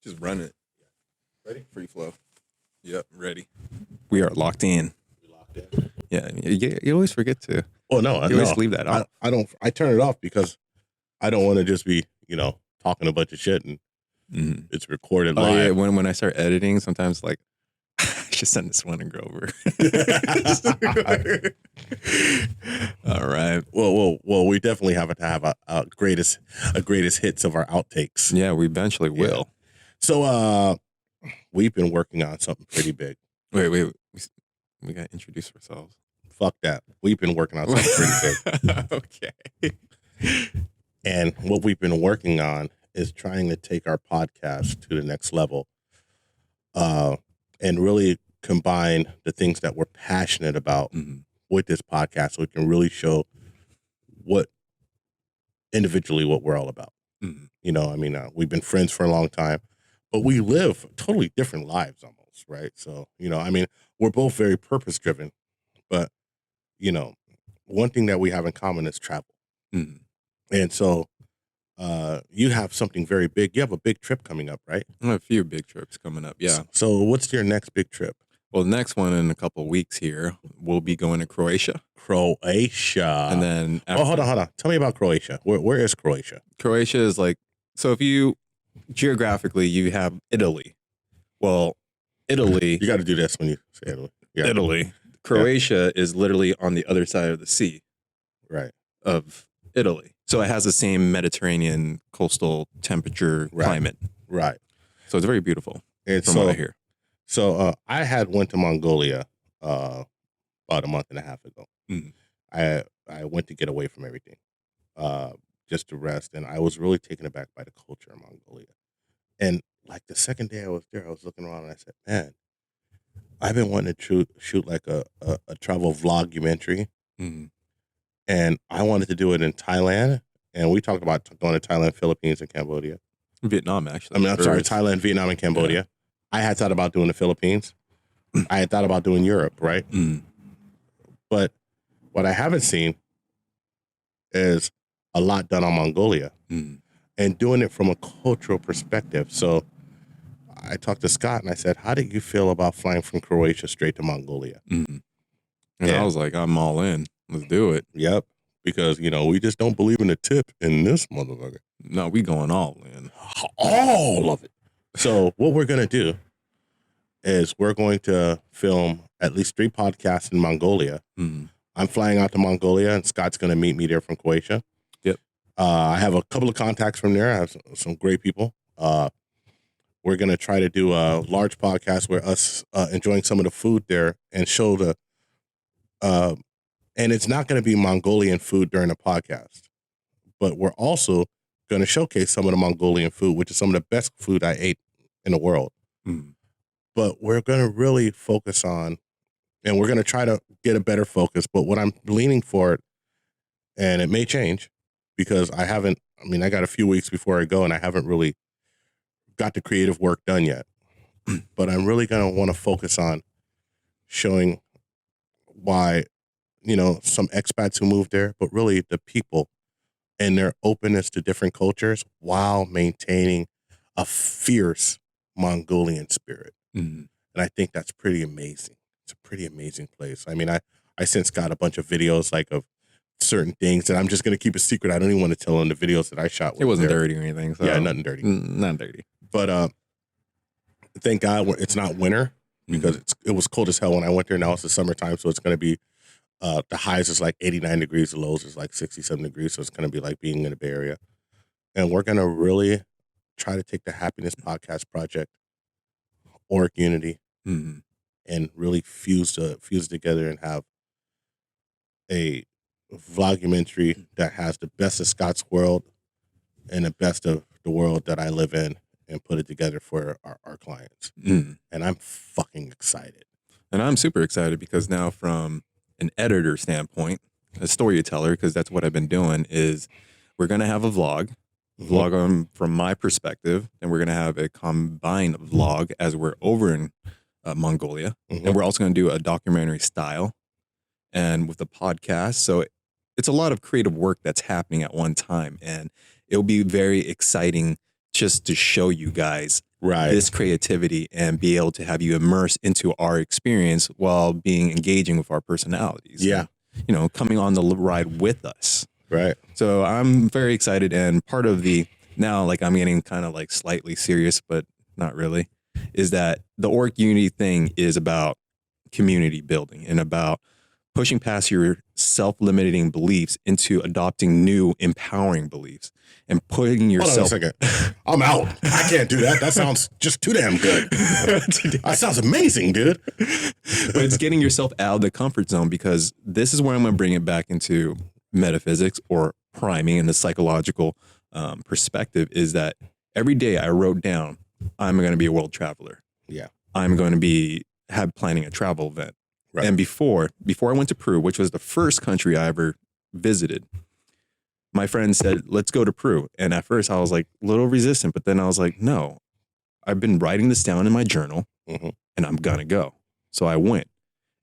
Just run it. Ready? Free flow. Yep, ready. We are locked in. We locked in. Yeah, you always forget to. Oh no, You always leave that off. I don't. I turn it off because I don't want to just be, talking a bunch of shit and it's recorded live. Yeah, when I start editing, sometimes like I should send this one and go over. All right. Well, we definitely have to have a greatest hits of our outtakes. Yeah, we eventually will. So we've been working on something pretty big. Wait. We gotta introduce ourselves. Fuck that. We've been working on something pretty big. Okay. And what we've been working on is trying to take our podcast to the next level, and really combine the things that we're passionate about with this podcast, so we can really show what we're all about. We've been friends for a long time, but we live totally different lives almost, right? So, we're both very purpose driven, but, one thing that we have in common is travel. And so you have something very big. You have a big trip coming up, right? I have a few big trips coming up, yeah. So what's your next big trip? Well, the next one in a couple of weeks here, we'll be going to Croatia. And then hold on. Tell me about Croatia. Where is Croatia? Croatia is like, so if you, geographically, you have Italy. Well, Italy. You got to do this when you say Italy. Yeah. Italy. Croatia is literally on the other side of the sea. Right. Of Italy. So it has the same Mediterranean coastal temperature climate. Right. So it's very beautiful And from what I hear. So I went to Mongolia about a month and a half ago. I went to get away from everything, just to rest. And I was really taken aback by the culture in Mongolia. And like the second day I was there, I was looking around and I said, man, I've been wanting to shoot like a travel vlogumentary. And I wanted to do it in Thailand. And we talked about going to Thailand, Philippines, and Cambodia. Vietnam, actually. I'm sorry, Thailand, Vietnam, and Cambodia. Yeah. I had thought about doing the Philippines. I had thought about doing Europe, right? But what I haven't seen is a lot done on Mongolia and doing it from a cultural perspective. So I talked to Scott and I said, how did you feel about flying from Croatia straight to Mongolia? And I was like, I'm all in. Let's do it. Yep. Because, we just don't believe in the tip in this motherfucker. No, we going all in. All of it. So what we're going to do is we're going to film at least 3 podcasts in Mongolia. I'm flying out to Mongolia, and Scott's going to meet me there from Croatia. Yep. I have a couple of contacts from there. I have some great people. We're going to try to do a large podcast where us enjoying some of the food there and show the... and it's not going to be Mongolian food during the podcast, but we're also going to showcase some of the Mongolian food, which is some of the best food I ate in the world. But we're going to really focus on, and we're going to try to get a better focus. But what I'm leaning for, and it may change because I got a few weeks before I go and I haven't really got the creative work done yet. But I'm really going to want to focus on showing why, some expats who moved there, but really the people and their openness to different cultures while maintaining a fierce Mongolian spirit. And I think that's pretty amazing. It's a pretty amazing place. I sent Scott a bunch of videos of certain things, and I'm just going to keep a secret. I don't even want to tell him the videos that I shot. It wasn't dirty or anything. So. Yeah, nothing dirty. Not dirty. But thank God it's not winter because it was cold as hell when I went there. Now it's the summertime, so it's going to be the highs is like 89 degrees, the lows is like 67 degrees. So it's going to be like being in the Bay Area. And we're going to really try to take the Happiness Podcast Project, Auric Unity, and really fuse together and have a vlogumentary that has the best of Scott's world and the best of the world that I live in and put it together for our clients. And I'm fucking excited. And I'm super excited because now from an editor standpoint, a storyteller, because that's what I've been doing, is we're going to have a vlog from my perspective, and we're going to have a combined vlog as we're over in Mongolia. And we're also going to do a documentary style and with the podcast. So it's a lot of creative work that's happening at one time. And it'll be very exciting just to show you guys this creativity and be able to have you immerse into our experience while being engaging with our personalities. Yeah. And, coming on the ride with us. Right. So I'm very excited. And part of now, like, I'm getting kind of like slightly serious, but not really, is that the Orc Unity thing is about community building and about pushing past your self-limiting beliefs into adopting new empowering beliefs and putting yourself. Hold on a second. I'm out. I can't do that. That sounds just too damn good. That sounds amazing, dude. But it's getting yourself out of the comfort zone, because this is where I'm going to bring it back into metaphysics or priming and the psychological perspective, is that every day I wrote down, I'm going to be a world traveler. Yeah. I'm going to be planning a travel event. Right. And before I went to Peru, which was the first country I ever visited, my friend said, let's go to Peru. And at first I was like a little resistant, but then I was like, no, I've been writing this down in my journal and I'm going to go. So I went.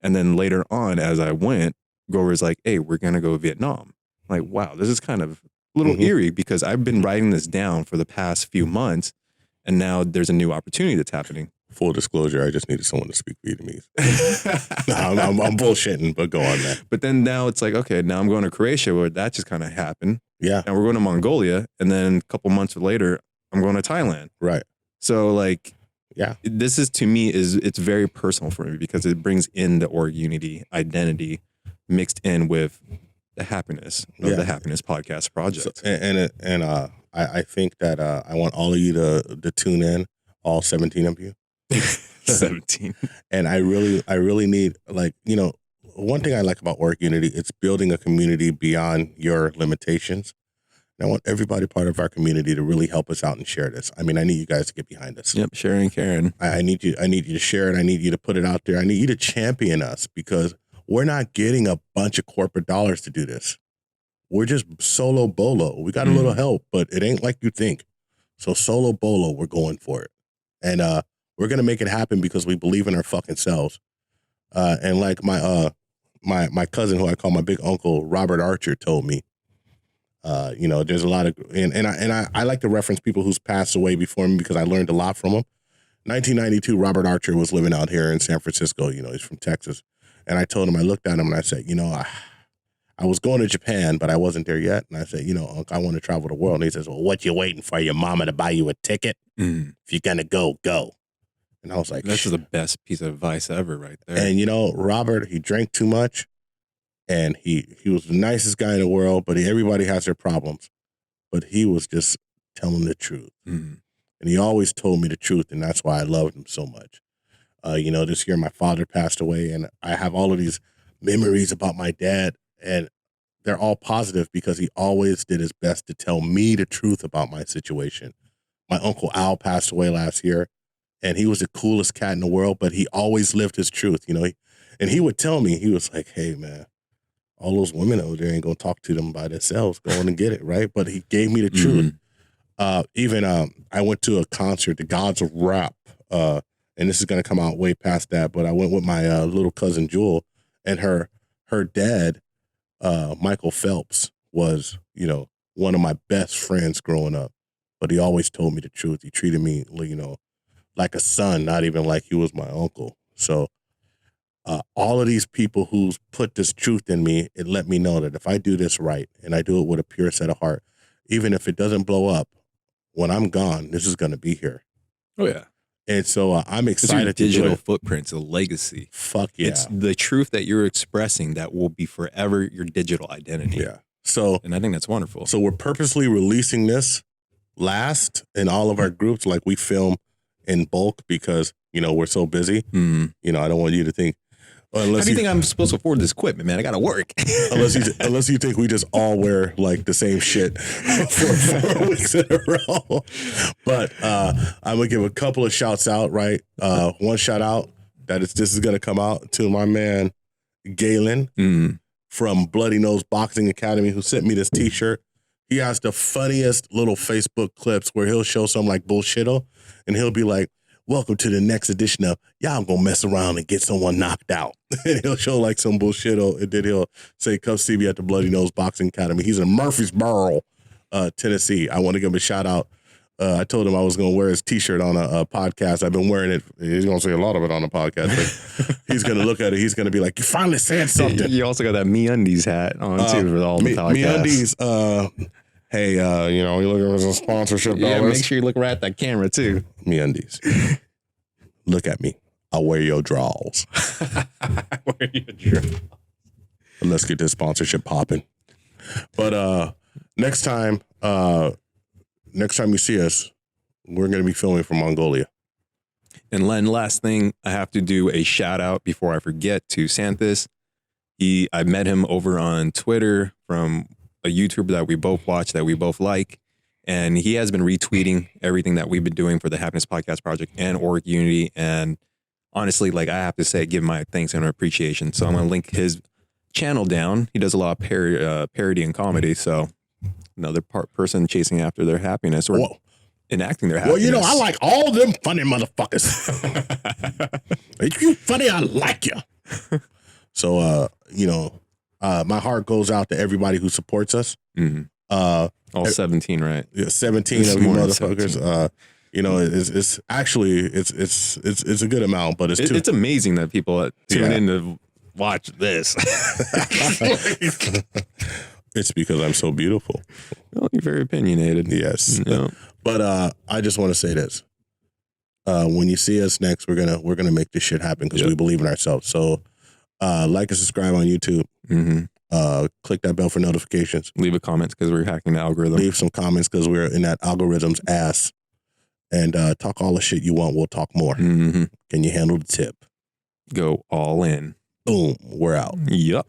And then later on, as I went, Grover's like, hey, we're going to go to Vietnam. I'm like, wow, this is kind of a little eerie, because I've been writing this down for the past few months. And now there's a new opportunity that's happening. Full disclosure, I just needed someone to speak Vietnamese. I'm bullshitting, but go on, man. But then now it's like, okay, now I'm going to Croatia, where that just kind of happened. Yeah. Now we're going to Mongolia. And then a couple months later, I'm going to Thailand. Right. So like, yeah, this is, to me, it's very personal for me, because it brings in the Org Unity identity mixed in with the happiness of the Happiness Podcast project. So, I think that I want all of you to tune in, all 17 of you. 17. And I really need, like, one thing I like about Org Unity, it's building a community beyond your limitations. And I want everybody part of our community to really help us out and share this. I mean, I need you guys to get behind us. Yep, sharing, Karen. I need you to share it. I need you to put it out there. I need you to champion us, because we're not getting a bunch of corporate dollars to do this. We're just solo bolo. We got a little help, but it ain't like you think. So solo bolo, we're going for it. And we're going to make it happen because we believe in our fucking selves. And like my cousin, who I call my big uncle, Robert Archer, told me, there's a lot of, and I like to reference people who's passed away before me, because I learned a lot from them. 1992, Robert Archer was living out here in San Francisco. He's from Texas. And I told him, I looked at him and I said, I was going to Japan, but I wasn't there yet. And I said, Unc, I want to travel the world. And he says, well, what you waiting for? Your mama to buy you a ticket? If you're going to go, go. And I was like, that's the best piece of advice ever right there. And, Robert, he drank too much, and he was the nicest guy in the world, but everybody has their problems. But he was just telling the truth. And he always told me the truth, and that's why I loved him so much. This year my father passed away, and I have all of these memories about my dad, and they're all positive because he always did his best to tell me the truth about my situation. My Uncle Al passed away last year, and he was the coolest cat in the world, but he always lived his truth, and he would tell me, he was like, hey, man, all those women over there ain't going to talk to them by themselves. Go on and get it, right? But he gave me the truth. I went to a concert, the Gods of Rap, and this is going to come out way past that, but I went with my little cousin Jewel, and her dad, Michael Phelps, was, one of my best friends growing up, but he always told me the truth. He treated me, like a son, not even like he was my uncle. So all of these people who's put this truth in me, it let me know that if I do this right and I do it with a pure set of heart, even if it doesn't blow up, when I'm gone, this is going to be here. Oh, yeah. And so I'm excited to do it. Digital footprints, a legacy. Fuck yeah. It's the truth that you're expressing that will be forever your digital identity. Yeah. So, and I think that's wonderful. So we're purposely releasing this last in all of our groups. Like, we film in bulk because, we're so busy. I don't want you to think, how do you think I'm supposed to afford this equipment, man? I got to work. unless you think we just all wear like the same shit for 4 weeks in a row. But I'm going to give a couple of shouts out, right? One shout out this is going to come out to my man, Galen from Bloody Nose Boxing Academy, who sent me this t-shirt. He has the funniest little Facebook clips where he'll show some like bullshitto, and he'll be like, welcome to the next edition of Y'all Gonna Mess Around and Get Someone Knocked Out. And he'll show like some bullshit, and then he'll say, come see me at the Bloody Nose Boxing Academy. He's in Murfreesboro, Tennessee. I want to give him a shout out. I told him I was going to wear his T-shirt on a podcast. I've been wearing it. He's going to say a lot of it on the podcast. But he's going to look at it. He's going to be like, "You finally said something." You also got that MeUndies hat on too for all the podcasts. MeUndies. Hey, you're looking for some sponsorship dollars. Yeah, make sure you look right at that camera too. MeUndies. Look at me. I'll wear your draws. Wear your draws. Let's get this sponsorship popping. But next time you see us, we're going to be filming from Mongolia. And Len, last thing, I have to do a shout out before I forget to Santhis. I met him over on Twitter from a YouTuber that we both watch, that we both like. And he has been retweeting everything that we've been doing for the Happiness Podcast Project and Org Unity. And honestly, like, I have to say, give my thanks and appreciation. So I'm going to link his channel down. He does a lot of parody and comedy. So another person chasing after their happiness or enacting their happiness. Well, I like all them funny motherfuckers. If you funny, I like you. So, my heart goes out to everybody who supports us. Mm-hmm. All 17, right? Yeah, 17 of you motherfuckers. It's actually it's a good amount, but it's amazing that people tune in to watch this. It's because I'm so beautiful. Well, you're very opinionated. Yes. No. But I just want to say this. When you see us next, we're gonna make this shit happen because we believe in ourselves. So like and subscribe on YouTube. Mm-hmm. Click that bell for notifications. Leave a comment because we're hacking the algorithm. Leave some comments because we're in that algorithm's ass. And talk all the shit you want. We'll talk more. Mm-hmm. Can you handle the tip? Go all in. Boom. We're out. Yup.